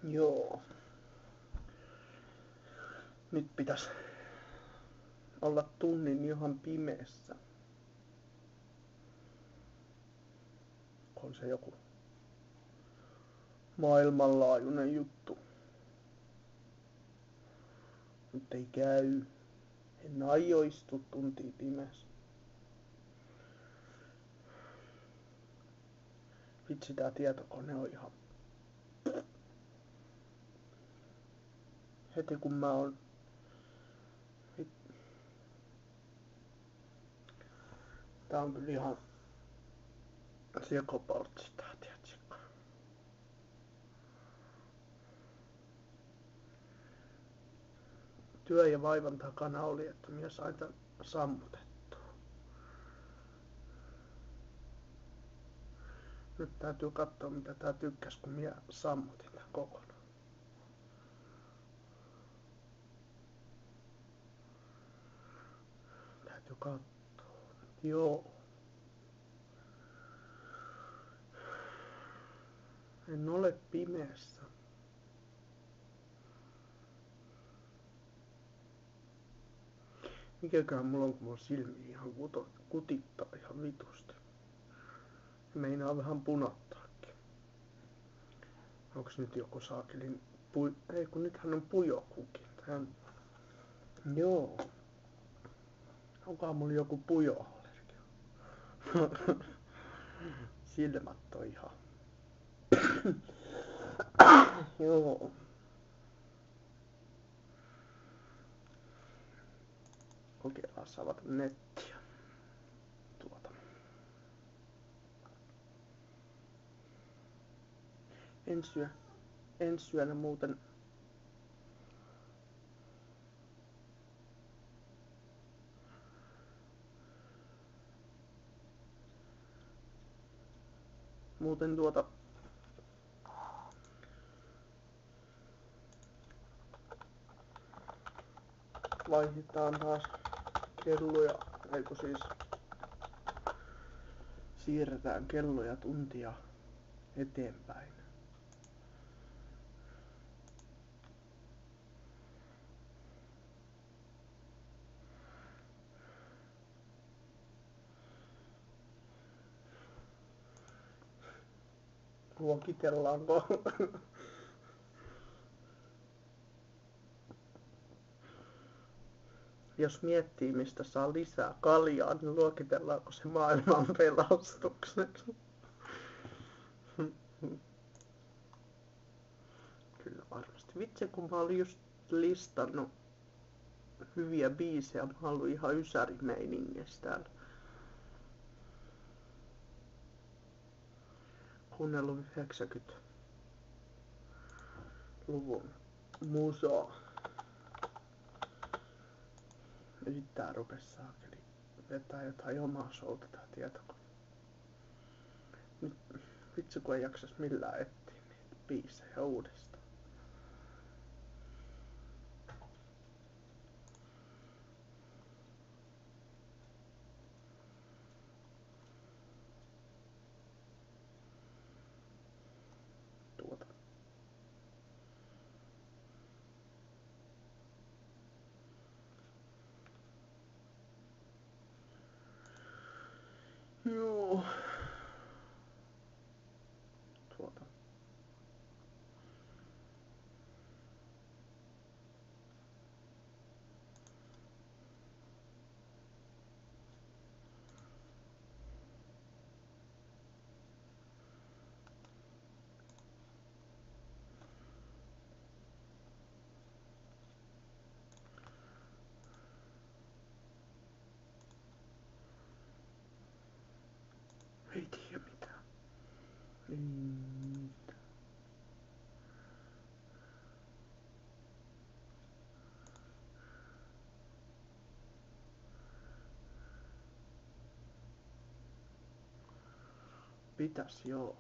Joo. Nyt pitäis olla tunnin ihan pimeässä. On se joku maailmanlaajuinen juttu. Nyt ei käy. En aio istua tuntia pimeässä. Vitsi, tää tietokone on ihan... Heti kun mä oon... Tää on kyllä ihan... Sekoportsi tää, tiedätkö? Työ ja vaivan takana oli, että minä sain tän sammutettua. Nyt täytyy katsoa, mitä tää tykkäs, kun minä sammutin tän kokonaan. Täytyy katsoa. Joo. En ole pimeässä. Mikäköhän mulla on, kun mun silmi ihan kutittaa ihan vitusti. Meinaa vähän punottaakin. Onks nyt joku saakelin ei kun nythän on pujokukin. Tän... Joo. Onkohan mulla joku pujoallergia? Silmät on ihan... Joo. Kokeillaan avata nettiä. En syönyt muuten. Vaihdetaan taas kelloja, eiku siis siirretään kelloja tuntia eteenpäin. Luokitellaanko? Jos miettii, mistä saa lisää kaljaa, niin luokitellaanko se maailman pelastukseksi? Kyllä varmasti. Vitsi, kun mä olin just listannut hyviä biisejä. Mä oon ollut ihan ysärimeiningessä täällä. Kuunnellut 90-luvun musaa. Nyt tää rupes saakeli vetää jotain omaa showta tää tietokone. Nyt vitsi kun ei jaksas millään etsiä niitä biisejä uudestaan. Joo. Ei tiedä mitään. Ei mitään. Pitäis joo.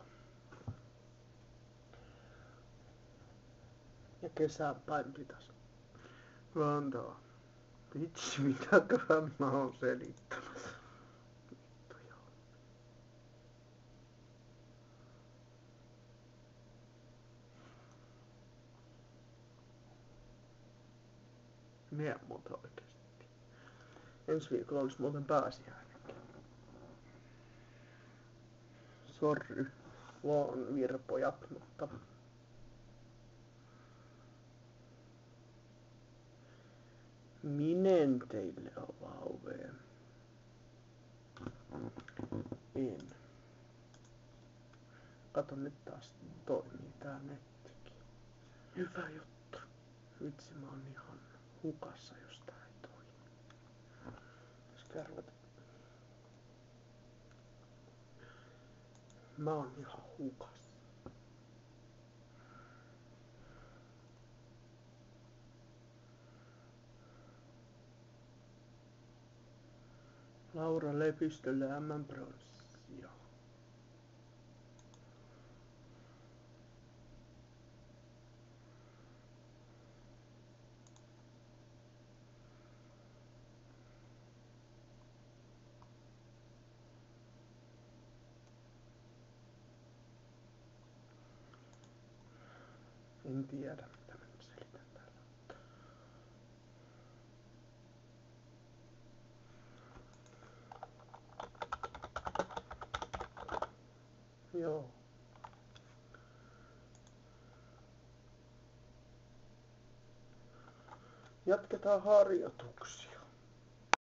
Ja kesään päin pitäis antaa. Vitsi, mitäköhän mä oon selittämässä. Vittu joo. Mie muuten oikeesti. Ensi viikolla olisi muuten pääsiäinenkin. Sorry, vaan virpojat, mutta minen teille avaa oveen. En. Kato, nyt taas toimii tää nettikin. Hyvä juttu. Vitsi, mä oon ihan hukassa, jos tää ei toimi. Pitäisikö ruveta? Mä oon ihan hukassa. Laura Lepistölle MM-pronssia. En tiedä, mitä mä nyt selitän täällä. Joo. Jatketaan harjoituksia.